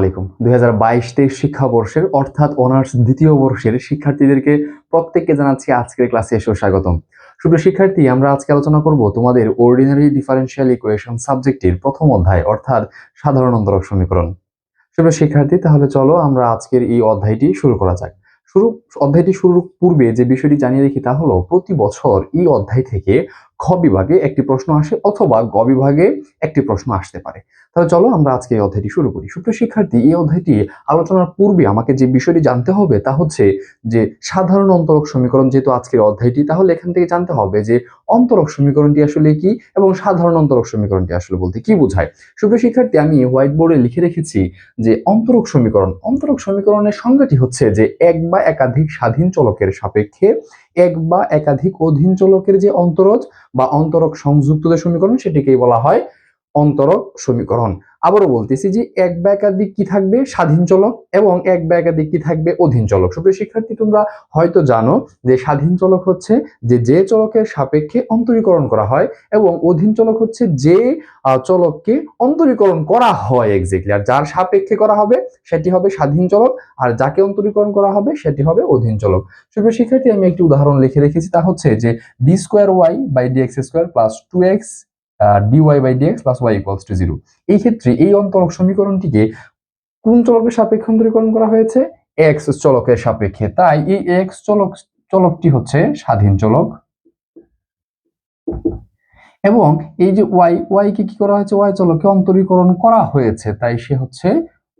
আলাইকুম 2022-23 শিক্ষাবর্ষের অর্থাৎ অনার্স দ্বিতীয় বর্ষের শিক্ষার্থীদেরকে প্রত্যেককে জানাচ্ছি আজকের ক্লাসে এসে স্বাগতম। সুপ্রিয় শিক্ষার্থী, আমরা আজকে আলোচনা করব তোমাদের অর্ডিনারি ডিফারেনশিয়াল ইকুয়েশন সাবজেক্টের প্রথম অধ্যায় অর্থাৎ সাধারণ অন্তরক সমীকরণ। সুপ্রিয় শিক্ষার্থী, তাহলে চলো আমরা আজকের এই অধ্যায়টি শুরু করা যাক। অধ্যায়টি শুরুর পূর্বে যে বিষয়টি জানিয়ে রাখি তা হলো প্রতি বছর এই অধ্যায় থেকে খ বিভাগে একটি প্রশ্ন আসে অথবা গ বিভাগে একটি প্রশ্ন আসতে পারে। তাহলে চলো আমরা আজকে এই অধ্যায়টি শুরু করি। সুপ্রিয় শিক্ষার্থী, এই অধ্যায়টি আলোচনার পূর্বে আমাকে যে বিষয়টি জানতে হবে তা হচ্ছে যে সাধারণ অন্তরক সমীকরণ, যেহেতু আজকের অধ্যায়টি, তাহলে এখান থেকে জানতে হবে যে অন্তরক সমীকরণটি আসলে কি এবং সাধারণ অন্তরক সমীকরণটি আসলে বলতে কি বোঝায়। সুপ্রিয় শিক্ষার্থী, আমি হোয়াইট বোর্ডে লিখে রেখেছি যে অন্তরক সমীকরণের সংজ্ঞাটি হচ্ছে যে এক বা একাধিক স্বাধীন চলকের সাপেক্ষে এক বা একাধিক অধীন চলকের যে অন্তরজ বা অন্তরক সংযুক্তদের সমীকরণ, সেটিকেই বলা হয় অন্তরক সমীকরণ। আবারও বলতেছি যে এক বা একাধিক কি থাকবে, স্বাধীন চলক, এবং এক বা একাধিক কি থাকবে, অধীন চলক। সুপ্রিয় শিক্ষার্থী, তোমরা হয়তো জানো যে স্বাধীন চলক হচ্ছে যে চলকের সাপেক্ষে অন্তরীকরণ করা হয়, এবং অধীন চলক হচ্ছে যে চলককে অন্তরীকরণ করা হয় এক্স্যাক্টলি, আর যার সাপেক্ষে করা হবে সেটি হবে স্বাধীন চলক, আর যাকে অন্তরীকরণ করা হবে সেটি হবে অধীন চলক। সুপ্রিয় শিক্ষার্থী, আমি একটি উদাহরণ লিখে রেখেছি, তা হচ্ছে যে d square y by d x square plus 2x dy by dx plus y equals to 0। এই ক্ষেত্রে এই অন্তরক সমীকরণটিকে কোন চলকের সাপেক্ষে অন্তরীকরণ করা হয়েছে? x চলকের সাপেক্ষে। তাই এই x চলকটি হচ্ছে স্বাধীন চলক, এবং এই যে y কে কি করা হয়েছে, y চলককে অন্তরীকরণ করা হয়েছে, তাই সে হচ্ছে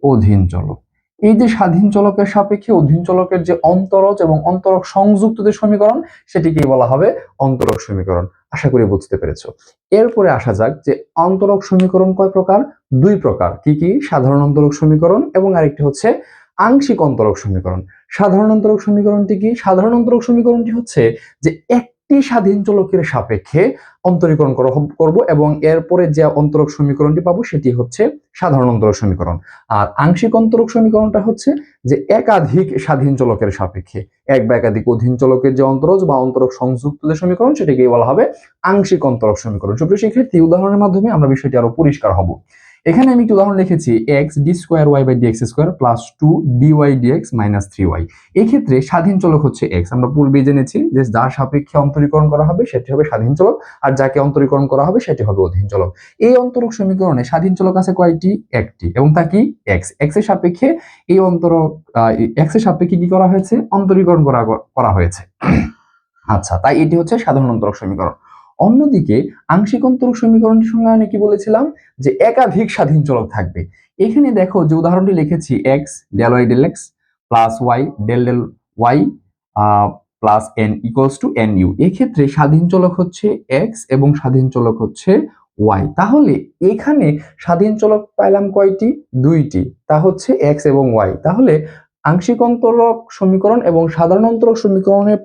অধীন চলক। এই যে স্বাধীন চলকের সাপেক্ষে অধীন চলকের যে অন্তরজ এবং অন্তরক সংযুক্তদের সমীকরণ, সেটিকেই বলা হবে অন্তরক সমীকরণ। আশা করি বুঝতে পেরেছো। এরপরে আসা যাক যে অন্তরক সমীকরণ কয় প্রকার? দুই প্রকার। কি কি? সাধারণ অন্তরক সমীকরণ এবং আরেকটি হচ্ছে আংশিক অন্তরক সমীকরণ। সাধারণ অন্তরক সমীকরণটি কি? সাধারণ অন্তরক সমীকরণটি হচ্ছে যে একটি স্বাধীন চলকের সাপেক্ষে অন্তরীকরণ করব, এবং এরপরে যে অন্তরক সমীকরণটি পাবো সেটি হচ্ছে সাধারণ অন্তরক সমীকরণ। আর আংশিক অন্তরক সমীকরণটা হচ্ছে যে একাধিক স্বাধীন চলকের সাপেক্ষে এক বা একাধিক অধীন চলকের যে অন্তরজ বা অন্তরক সংযুক্ত যে সমীকরণ, সেটাকেই বলা হবে আংশিক অন্তরক সমীকরণ। সুপ্রিয় শিক্ষার্থী, উদাহরণের মাধ্যমে আমরা বিষয়টি আরো পরিষ্কার হব। এখানে আমি একটি উদাহরণ লিখেছি x d square y by d x square plus 2 dy dx minus 3y। এই ক্ষেত্রে স্বাধীন চলক হচ্ছে এক্স। আমরা পূর্বেই জেনেছি যে যার সাপেক্ষে অন্তরীকরণ করা হবে সেটি হবে স্বাধীন চলক, আর যাকে অন্তরীকরণ করা হবে সেটি হবে অধীন চলক। এই অন্তরক সমীকরণে স্বাধীন চলক আছে কয়টি? একটি, এবং তা কি? এক্স। এক্স এর সাপেক্ষে এই অন্তরক এক্স এর সাপেক্ষে কি করা হয়েছে? অন্তরীকরণ করা হয়েছে। আচ্ছা, তাই এটি হচ্ছে সাধারণ অন্তরক সমীকরণ। অন্যদিকে আংশিক অন্তরক সমীকরণটির সঙ্গে আমি কি বলেছিলাম যে একাধিক স্বাধীন চলক থাকবে। এখানে দেখো যে উদাহরণটি লিখেছি x del y del x plus y del del y plus n equals to n u. এক্ষেত্রে স্বাধীন চলক হচ্ছে এক্স এবং স্বাধীন চলক হচ্ছে ওয়াই। তাহলে এখানে স্বাধীন চলক পাইলাম কয়টি? দুইটি, তা হচ্ছে এক্স এবং ওয়াই। তাহলে আংশিক অন্তরক সমীকরণ এবং সাধারণ অন্তরক সমীকরণের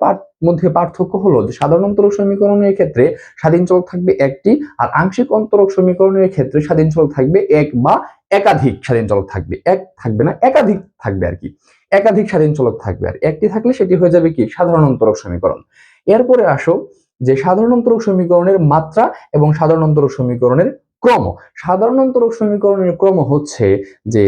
মধ্যে পার্থক্য হলো যে সাধারণ অন্তরক সমীকরণের ক্ষেত্রে স্বাধীন চলক থাকবে একটি, আর আংশিক অন্তরক সমীকরণের ক্ষেত্রে স্বাধীন চলক থাকবে এক বা একাধিক স্বাধীন চলক থাকবে। এক থাকবে না, একাধিক থাকবে আর কি। একাধিক স্বাধীন চলক থাকবে, আর একটি থাকলে সেটি হয়ে যাবে কি? সাধারণ অন্তরক সমীকরণ। এরপরে আসো যে সাধারণ অন্তরক সমীকরণের মাত্রা এবং সাধারণ অন্তরক সমীকরণের ক্রম। সাধারণ অন্তরক সমীকরণের ক্রম হচ্ছে যে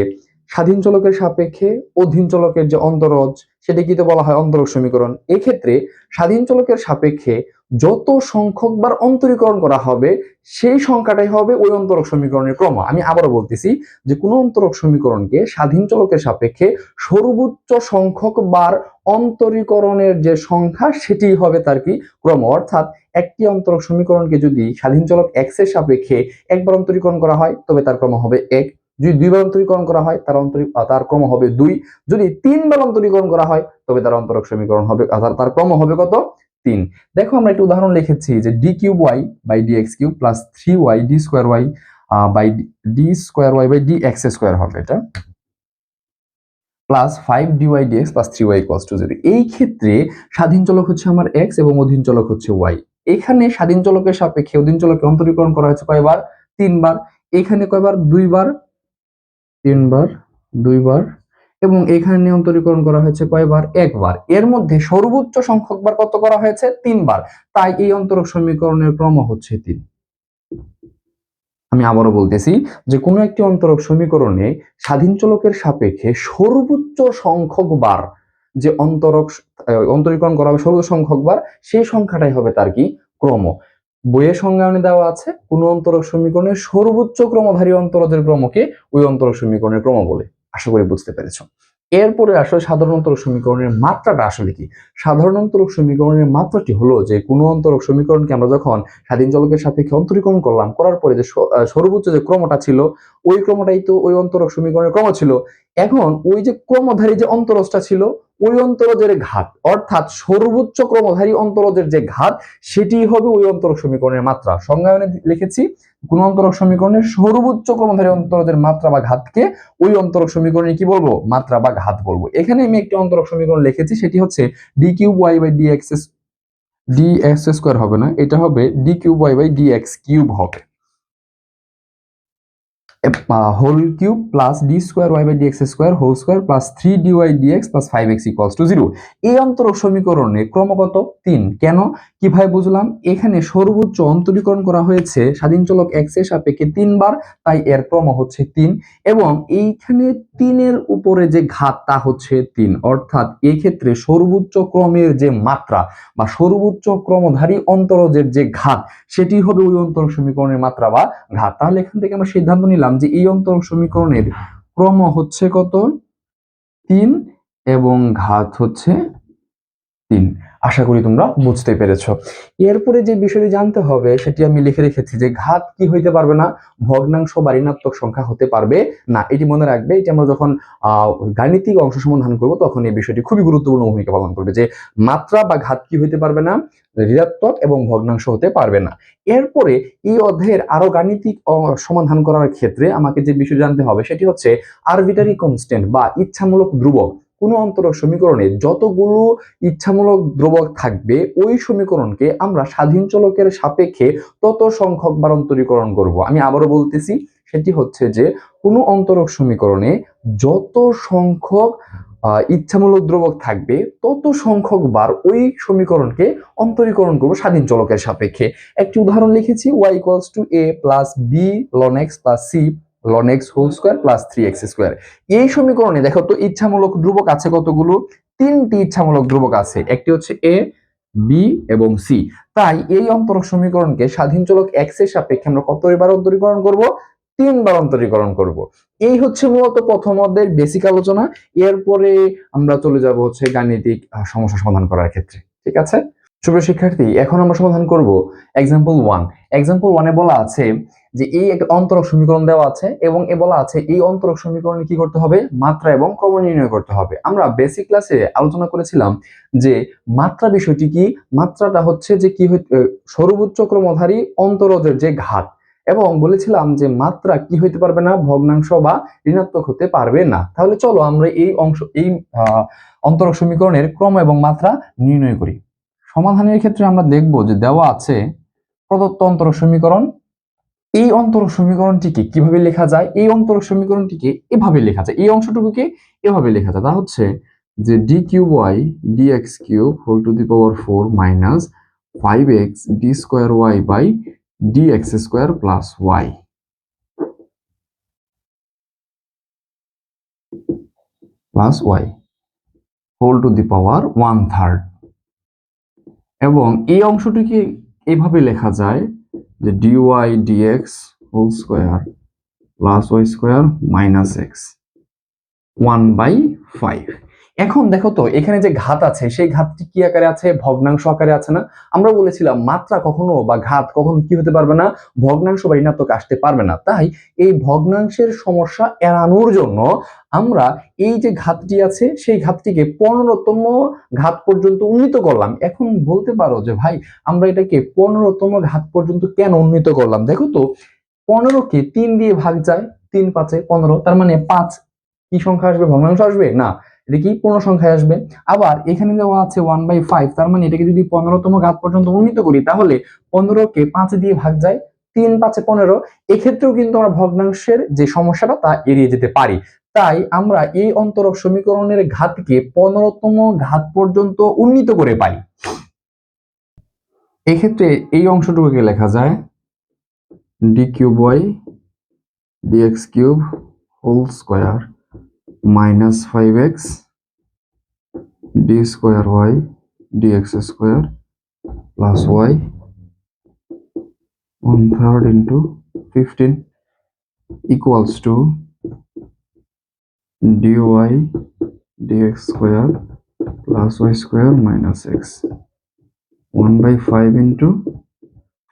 স্বাধীন চলকের সাপেক্ষে অধীন চলকের যে অন্তরজ, সেটিকে বলা হয় অন্তরক সমীকরণ। এক্ষেত্রে স্বাধীন চলকের সাপেক্ষে যত সংখ্যক বার অন্তরীকরণ করা হবে সেই সংখ্যাটাই হবে ওই অন্তরক সমীকরণের ক্রম। আমি আবারও বলতেছি যে কোন অন্তরক সমীকরণকে স্বাধীন চলকের সাপেক্ষে সর্বোচ্চ সংখ্যক বার অন্তরীকরণের যে সংখ্যা, সেটি হবে তার কি? ক্রম। অর্থাৎ একটি অন্তরক সমীকরণকে যদি স্বাধীন চলক এক্স এর সাপেক্ষে একবার অন্তরীকরণ করা হয় তবে তার ক্রম হবে এক। যদি দুইবার অন্তরীকরণ করা হয় তার ক্রম হবে 2। যদি তিনবার অন্তরীকরণ করা হয় তবে তার অন্তরক সমীকরণ হবে, তার ক্রম হবে কত? 3। দেখো আমরা একটা উদাহরণ লিখেছি যে d cube y by d x cube plus 3y d square y by d square y by d x square হবে এটা, plus 5 dy dx plus 3y equals to 0। এই ক্ষেত্রে স্বাধীন চলক হচ্ছে আমার x এবং অধীন চলক হচ্ছে y। এখানে স্বাধীন চলকের সাপেক্ষে অধীন চলকে অন্তরীকরণ করা হয়েছে কয়বার? 3বার। এখানে কয়বার? 2বার। 3বার, 2বার, এবং এখানে অন্তরীকরণ করা হয়েছে কয়বার? একবার। এর মধ্যে সর্বোচ্চ সংখ্যক বার কত করা হয়েছে? 3বার। তাই এই অন্তরক সমীকরণের ক্রম হচ্ছে 3। আমি আবারও বলতেছি যে কোনো একটি অন্তরক সমীকরণে স্বাধীন চলকের সাপেক্ষে সর্বোচ্চ সংখ্যক বার যে অন্তরীকরণ করা হবে সর্বোচ্চ সংখ্যক বার, সেই সংখ্যাটাই হবে তার কি ক্রম। বইয়ের সংজ্ঞায়নে দেওয়া আছে কোন অন্তরক সমীকরণের সর্বোচ্চ ক্রমধারী অন্তরজের ক্রমকে ওই অন্তরক সমীকরণের ক্রম বলে। আশা করি বুঝতে পেরেছো। এরপরে আসলে সাধারণ অন্তরক সমীকরণের মাত্রাটা আসলে কি? সাধারণ অন্তরক সমীকরণের মাত্রাটি হলো যে কোনো অন্তরক সমীকরণকে আমরা যখন স্বাধীন চলকের সাপেক্ষে অন্তরীকরণ করলাম, করার পরে যে সর্বোচ্চ যে ক্রমটা ছিল ওই ক্রমটাই তো ওই অন্তরক সমীকরণের ক্রম ছিল। এখন ওই যে ক্রমধারী যে অন্তরজটা ছিল ওই অন্তরজের ঘাত, অর্থাৎ সর্বোচ্চ ক্রমধারী অন্তরজের যে ঘাত, সেটি হবে ওই অন্তরক সমীকরণের মাত্রা। সংজ্ঞায়নে লিখেছি কোন অন্তরক সমীকরণের সর্বোচ্চ ক্রমধারী অন্তরজের মাত্রা বা ঘাতকে ওই অন্তরক সমীকরণে কি বলবো? মাত্রা বা ঘাত বলবো। এখানে আমি একটি অন্তরক সমীকরণ লিখেছি, সেটি হচ্ছে d cube y by d x square হবে না, এটা হবে d cube y by d x cube হবে, whole cube plus d square y by d x square whole square plus 3 dy dx plus 5x equals to 0। এই অন্তরক সমীকরণে ক্রমাগত 3। কেন, কিভাবে বুঝলাম? এখানে সর্বোচ্চ অন্তরীকরণ করা হয়েছে স্বাধীন চলক x এর সাপেক্ষে 3 বার, তাই এর ক্রম হচ্ছে 3, এবং এইখানে 3 এর উপরে যে ঘাত তা হচ্ছে 3, অর্থাৎ এই ক্ষেত্রে সর্বোচ্চ ক্রমের যে মাত্রা বা সর্বোচ্চ ক্রমধারী অন্তরজের যে ঘাত, সেটি হবে ওই অন্তরক সমীকরণের মাত্রা বা ঘাত। তাহলে এখান থেকে আমরা সিদ্ধান্ত নিলাম যে এই অন্তরক সমীকরণের ক্রম হচ্ছে কত? 3 এবং ঘাত হচ্ছে 3। আশা করি তোমরা বুঝতে পেরেছো। এরপরে যে বিষয়টি জানতে হবে সেটি আমি লিখে রেখেছি যে ঘাত কি হইতে পারবে না? ভগ্নাংশ বা ঋণাত্মক সংখ্যা হতে পারবে না। এটি মনে রাখবে, এটি আমরা যখন গাণিতিক অংশ সমাধান করব তখন এই বিষয়টি খুবই গুরুত্বপূর্ণ ভূমিকা পালন করবে, যে মাত্রা বা ঘাত কি হইতে পারবে না? ঋণাত্মক এবং ভগ্নাংশ হতে পারবে না। এরপরে এই অধ্যায়ের আরো গাণিতিক সমাধান করার ক্ষেত্রে আমাকে যে বিষয় জানতে হবে সেটি হচ্ছে আরবিটারি কনস্ট্যান্ট বা ইচ্ছামূলক ধ্রুবক। কোন অন্তরক সমীকরণে যতগুলো ইচ্ছামূলক ধ্রুবক থাকবে ওই সমীকরণকে আমরা স্বাধীন চলকের সাপেক্ষে তত সংখ্যক বার অন্তরীকরণ করব। আমি আবারও বলতেছি, সেটি হচ্ছে যে কোনো অন্তরক সমীকরণে যত সংখ্যক ইচ্ছামূলক ধ্রুবক থাকবে তত সংখ্যক বার ওই সমীকরণকে অন্তরীকরণ করব স্বাধীন চলকের সাপেক্ষে। একটি উদাহরণ লিখেছি, y equals to a plus b ln x plus c ln x whole square plus 3x square. এই সমীকরণে দেখো তো ইচ্ছামূলক ধ্রুবক আছে কতগুলো? 3টি ইচ্ছামূলক ধ্রুবক আছে, একটি হচ্ছে a, b এবং c। তাই এই অন্তরক সমীকরণকে স্বাধীন চলক x এর সাপেক্ষে আমরা কতবার অন্তরীকরণ করব? 3 বার অন্তরীকরণ করব। এই হচ্ছে মূলত প্রথম অধ্যায়ের বেসিক আলোচনা। এরপরে আমরা চলে যাব হচ্ছে গাণিতিক সমস্যা সমাধান করার ক্ষেত্রে। ঠিক আছে সুপ্রিয় শিক্ষার্থী, এখন আমরা সমাধান করব এক্সাম্পল 1। এক্সাম্পল 1 এ বলা আছে যে এই একটা অন্তরক সমীকরণ দেওয়া আছে এবং এ বলা আছে এই অন্তরক সমীকরণে কি করতে হবে? মাত্রা এবং ক্রম নির্ণয় করতে হবে। আমরা বেসিক ক্লাসে আলোচনা করেছিলাম যে মাত্রা বিষয়টি কি? মাত্রাটা হচ্ছে যে কি সর্বোচ্চ ক্রমধারী অন্তরজের যে ঘাত, এবং বলেছিলাম যে মাত্রা কি হইতে পারবে না? ভগ্নাংশ বা ঋণাত্মক হতে পারবে না। তাহলে চলো আমরা এই অন্তরক সমীকরণের ক্রম এবং মাত্রা নির্ণয় করি। সমাধানের ক্ষেত্রে আমরা দেখব যে দেওয়া আছে প্রদত্ত অন্তরক সমীকরণ। এই অন্তরক সমীকরণটিকে কিভাবে লেখা যায়? এই অন্তরক সমীকরণটিকে এভাবে লেখা যায়, এই অংশটুকুকে এভাবে লেখা যায়। তা হচ্ছে যে d cube y d x cube whole to the power 4 minus 5x d square y by d x square plus y whole to the power 1/3। এবং এই অংশটিকে এভাবে লেখা যায় যে dy dx whole square plus y square minus x 1/5। এখন দেখো তো এখানে যে ঘাত আছে সেই ঘাতটি কি আকারে আছে? ভগ্নাংশ আকারে আছে না? আমরা বলেছিলাম মাত্রা কখনো বা ঘাত কখনো কি হতে পারবে না? ভগ্নাংশ বা ঋণাত্মক আসতে পারবে না। তাই এই ভগ্নাংশের সমস্যা এড়ানোর জন্য আমরা এই যে ঘাতটি আছে সেই ঘাতটিকে 15তম ঘাত পর্যন্ত উন্নীত করলাম। এখন বলতে পারো যে ভাই আমরা এটাকে 15তম ঘাত পর্যন্ত কেন উন্নীত করলাম? দেখো তো 15কে 3 দিয়ে ভাগ যায়, 3 5 15, তার মানে 5 কি সংখ্যা আসবে? ভগ্নাংশ আসবে না, এটা কি পূর্ণ সংখ্যায় আসবে। আবার এখানে দেওয়া আছে 1/5, তার মানে এটাকে যদি 15তম ঘাত পর্যন্ত উন্নীত করি তাহলে 15কে 5 দিয়ে ভাগ যায়, 3 5 15। এক্ষেত্রেও কিন্তু আমরা ভগ্নাংশের যে সমস্যাটা তা এড়িয়ে যেতে পারি। তাই আমরা এই অন্তরক সমীকরণের ঘাতকে 15তম ঘাত পর্যন্ত উন্নীত করে পাই। এক্ষেত্রে এই অংশটুকুকে লেখা যায় d cube y d x cube whole square minus 5x d square y d x square plus y 1/3 into 15 equals to dy dx square plus y square minus x 1/5 into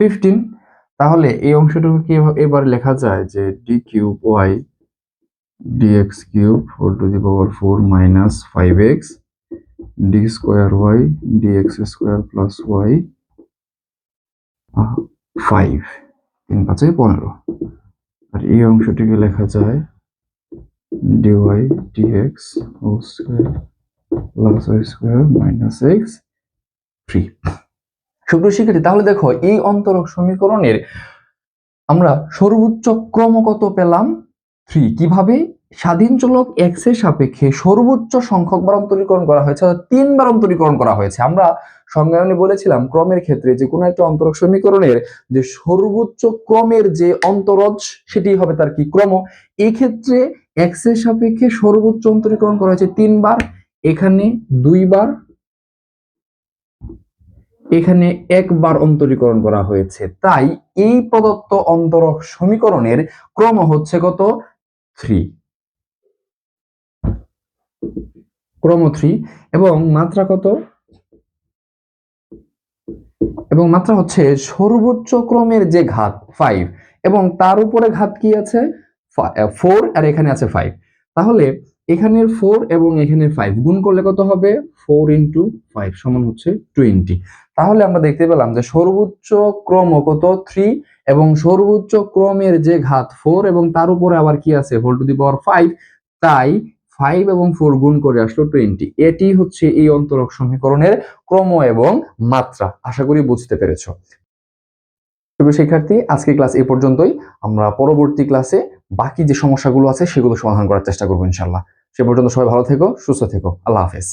15। তাহলে এই অংশটুকু কি এবার লেখা যায় যে d cube y dx cube whole to the power 4 minus 5x d square y dx square plus y 5 3 5 15। আর এই অংশটিকে লেখা যায় dy dx whole square plus y square minus x 3। সুপ্রিয় শিক্ষার্থী, তাহলে দেখো এই অন্তরক সমীকরণের আমরা সর্বোচ্চ ক্রম কত পেলাম? 3। কিভাবে? স্বাধীন চলক x এর সাপেক্ষে সর্বোচ্চ সংখ্যক বার অন্তরীকরণ করা হয়েছে, 3 বার অন্তরীকরণ করা হয়েছে। আমরা সংজ্ঞায়নে বলেছিলাম ক্রমের ক্ষেত্রে যে কোনো একটা অন্তরক সমীকরণের যে সর্বোচ্চ ক্রমের যে অন্তরজ সেটি হবে তার কি ক্রম। এই ক্ষেত্রে x এর সাপেক্ষে সর্বোচ্চ অন্তরীকরণ করা হয়েছে 3 বার, এখানে 2 বার, এখানে 1 বার অন্তরীকরণ করা হয়েছে। তাই এই প্রদত্ত অন্তরক সমীকরণের ক্রম হচ্ছে কত? 3। ক্রম 3 এবং মাত্রা কত? এবং মাত্রা হচ্ছে সর্বোচ্চ ক্রমের যে ঘাত 5 এবং তার উপরে ঘাত কি আছে? 4 আর এখানে আছে 5। তাহলে এখানের 4 এবং এখানে 5 গুণ করলে কত হবে? 4 into 5 সমান হচ্ছে 20। তাহলে আমরা দেখতে পেলাম যে সর্বোচ্চ ক্রম কত? 3 এবং সর্বোচ্চ ক্রমের যে ঘাত 4 এবং তার উপরে আবার কি আছে? হোল টু দি পাওয়ার 5। তাই 5 এবং 4 গুণ করে আসলো 20। এটি হচ্ছে এই অন্তরক সমীকরণের ক্রম এবং মাত্রা। আশা করি বুঝতে পেরেছো। প্রিয় শিক্ষার্থী, আজকে ক্লাস এই পর্যন্তই। আমরা পরবর্তী ক্লাসে বাকি যে সমস্যাগুলো আছে সেগুলো সমাধান করার চেষ্টা করবো ইনশাআল্লাহ। সে পর্যন্ত সবাই ভালো থেকো, সুস্থ থেকো। আল্লাহ হাফেজ।